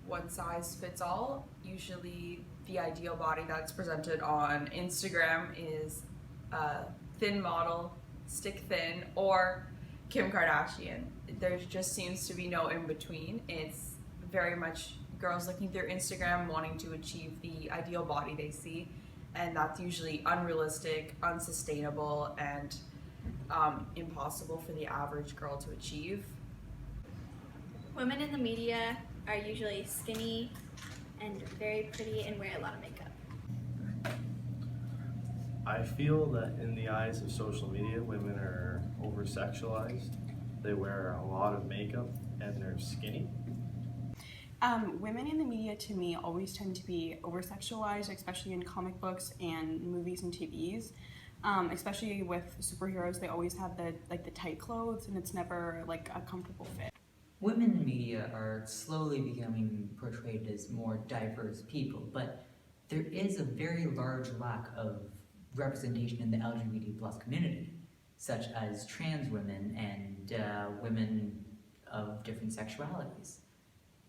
one size fits all. Usually the ideal body that's presented on Instagram is a thin model, stick thin, or Kim Kardashian. There just seems to be no in between. It's very much girls looking through Instagram wanting to achieve the ideal body they see, and that's usually unrealistic, unsustainable, and impossible for the average girl to achieve. Women in the media are usually skinny and very pretty and wear a lot of makeup. I feel that in the eyes of social media, women are over-sexualized. They wear a lot of makeup and they're skinny. Women in the media, to me, always tend to be over-sexualized, especially in comic books and movies and TVs. Especially with superheroes, they always have the tight clothes, and it's never like a comfortable fit. Women in media are slowly becoming portrayed as more diverse people, but there is a very large lack of representation in the LGBT+ community, such as trans women and women of different sexualities.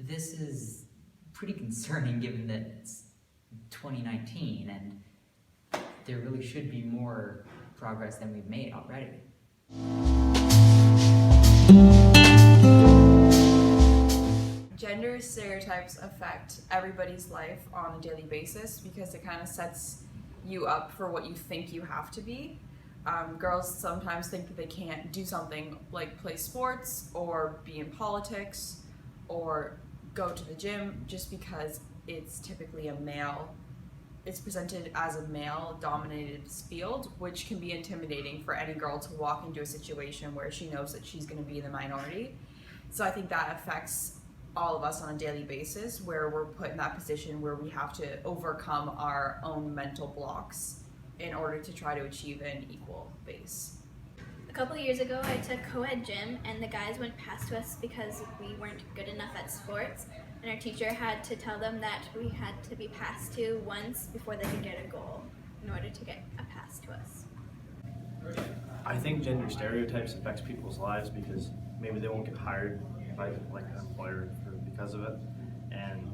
This is pretty concerning given that it's 2019 and there really should be more progress than we've made already. Gender stereotypes affect everybody's life on a daily basis because it kind of sets you up for what you think you have to be. Girls sometimes think that they can't do something like play sports or be in politics or go to the gym just because it's typically it's presented as a male-dominated field, which can be intimidating for any girl to walk into a situation where she knows that she's going to be in the minority. So I think that affects all of us on a daily basis, where we're put in that position where we have to overcome our own mental blocks in order to try to achieve an equal base. A couple years ago, I took co-ed gym, and the guys went past us because we weren't good enough at sports, and our teacher had to tell them that we had to be passed to once before they could get a goal in order to get a pass to us. I think gender stereotypes affects people's lives because maybe they won't get hired by like an employer because of it, and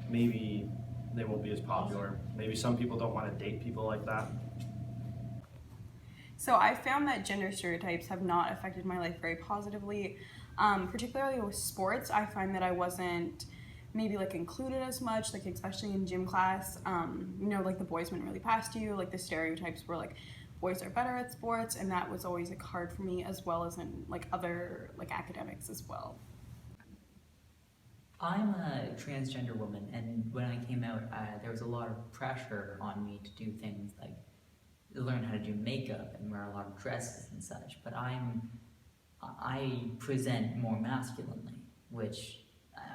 maybe they won't be as popular. Maybe some people don't want to date people like that. So I found that gender stereotypes have not affected my life very positively, particularly with sports. I find that I wasn't maybe like included as much, like especially in gym class. Like the boys went really past you, like the stereotypes were like boys are better at sports, and that was always like hard for me, as well as in like other like academics as well. I'm a transgender woman, and when I came out, there was a lot of pressure on me to do things like learn how to do makeup and wear a lot of dresses and such, but I present more masculinely, which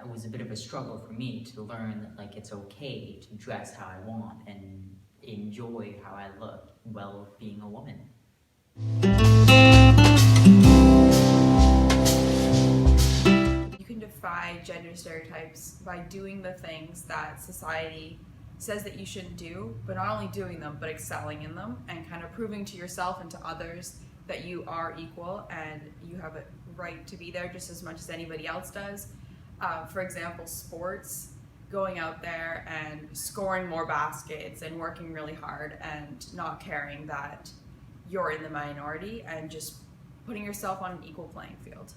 was a bit of a struggle for me to learn that like it's okay to dress how I want and enjoy how I look while being a woman. You can defy gender stereotypes by doing the things that society says that you shouldn't do, but not only doing them, but excelling in them and kind of proving to yourself and to others that you are equal and you have a right to be there just as much as anybody else does. For example, sports, going out there and scoring more baskets and working really hard and not caring that you're in the minority and just putting yourself on an equal playing field.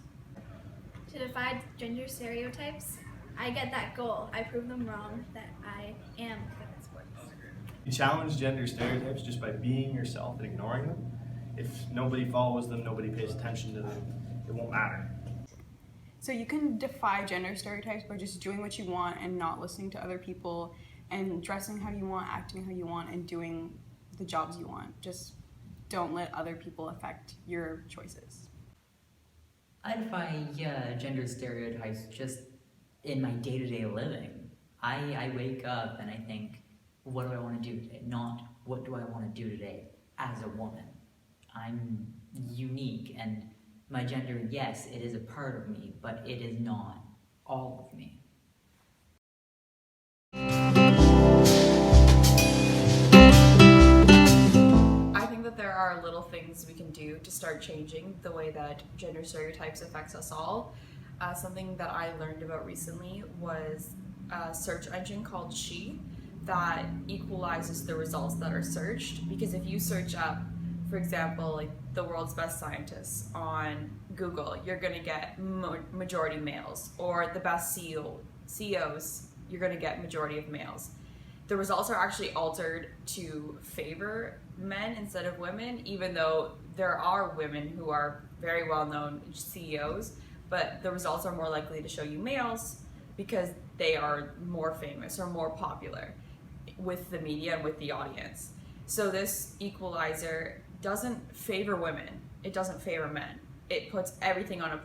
To defy gender stereotypes, I get that goal. I prove them wrong that I am good at sports. You challenge gender stereotypes just by being yourself and ignoring them. If nobody follows them, nobody pays attention to them, it won't matter. So you can defy gender stereotypes by just doing what you want and not listening to other people, and dressing how you want, acting how you want, and doing the jobs you want. Just don't let other people affect your choices. I defy gender stereotypes just in my day-to-day living. I wake up and I think, what do I want to do today? Not, what do I want to do today as a woman? I'm unique, and my gender, yes, it is a part of me, but it is not all of me. I think that there are little things we can do to start changing the way that gender stereotypes affects us all. Something that I learned about recently was a search engine called She that equalizes the results that are searched. Because if you search up, for example, like the world's best scientists on Google, you're going to get majority males, or the best CEOs, you're going to get majority of males. The results are actually altered to favor men instead of women, even though there are women who are very well-known CEOs, but the results are more likely to show you males because they are more famous or more popular with the media and with the audience. So this equalizer doesn't favor women, it doesn't favor men. It puts everything on a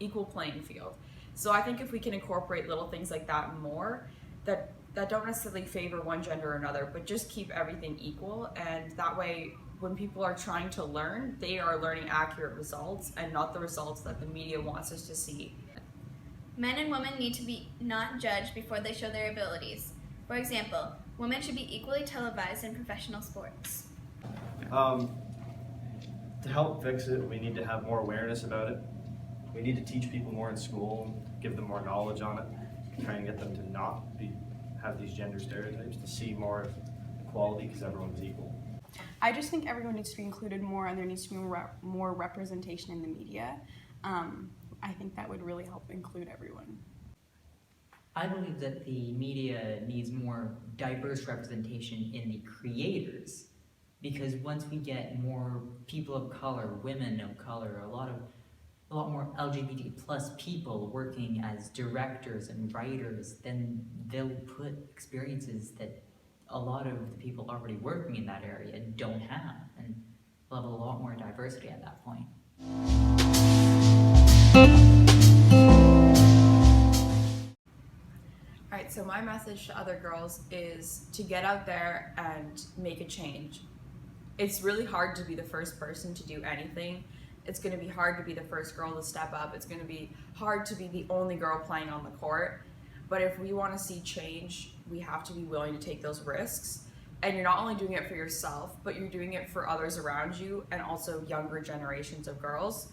equal playing field. So I think if we can incorporate little things like that more, that don't necessarily favor one gender or another, but just keep everything equal, and that way when people are trying to learn, they are learning accurate results and not the results that the media wants us to see. Men and women need to be not judged before they show their abilities. For example, women should be equally televised in professional sports. To help fix it, we need to have more awareness about it. We need to teach people more in school, give them more knowledge on it, try and get them to not have these gender stereotypes, to see more equality because everyone's equal. I just think everyone needs to be included more, and there needs to be more representation in the media. I think that would really help include everyone. I believe that the media needs more diverse representation in the creators, because once we get more people of color, women of color, a lot more LGBT plus people working as directors and writers, then they'll put experiences that a lot of the people already working in that area don't have, and we'll have a lot more diversity at that point. Alright, so my message to other girls is to get out there and make a change. It's really hard to be the first person to do anything. It's going to be hard to be the first girl to step up. It's going to be hard to be the only girl playing on the court. But if we want to see change, we have to be willing to take those risks. And you're not only doing it for yourself, but you're doing it for others around you and also younger generations of girls.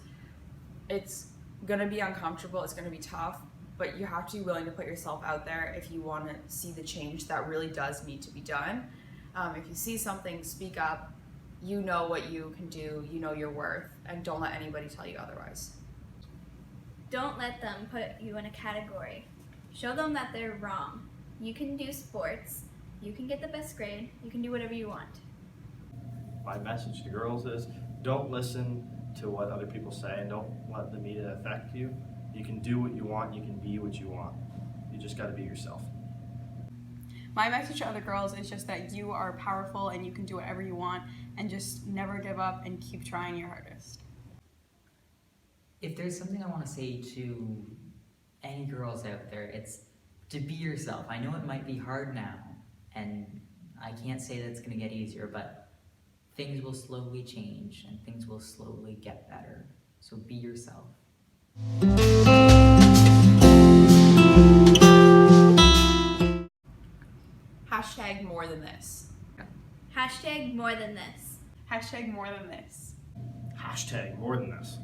It's going to be uncomfortable, it's going to be tough, but you have to be willing to put yourself out there if you want to see the change that really does need to be done. If you see something, speak up. You know what you can do, you know your worth, and don't let anybody tell you otherwise. Don't let them put you in a category. Show them that they're wrong. You can do sports, you can get the best grade, you can do whatever you want. My message to girls is, don't listen to what other people say and don't let the media affect you. You can do what you want, you can be what you want. You just gotta be yourself. My message to other girls is just that you are powerful and you can do whatever you want, and just never give up and keep trying your hardest. If there's something I want to say to any girls out there, it's to be yourself. I know it might be hard now, and I can't say that it's going to get easier, but things will slowly change and things will slowly get better. So be yourself. Hashtag more than this. Hashtag more than this. Hashtag more than this. Hashtag more than this.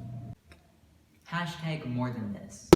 Hashtag more than this.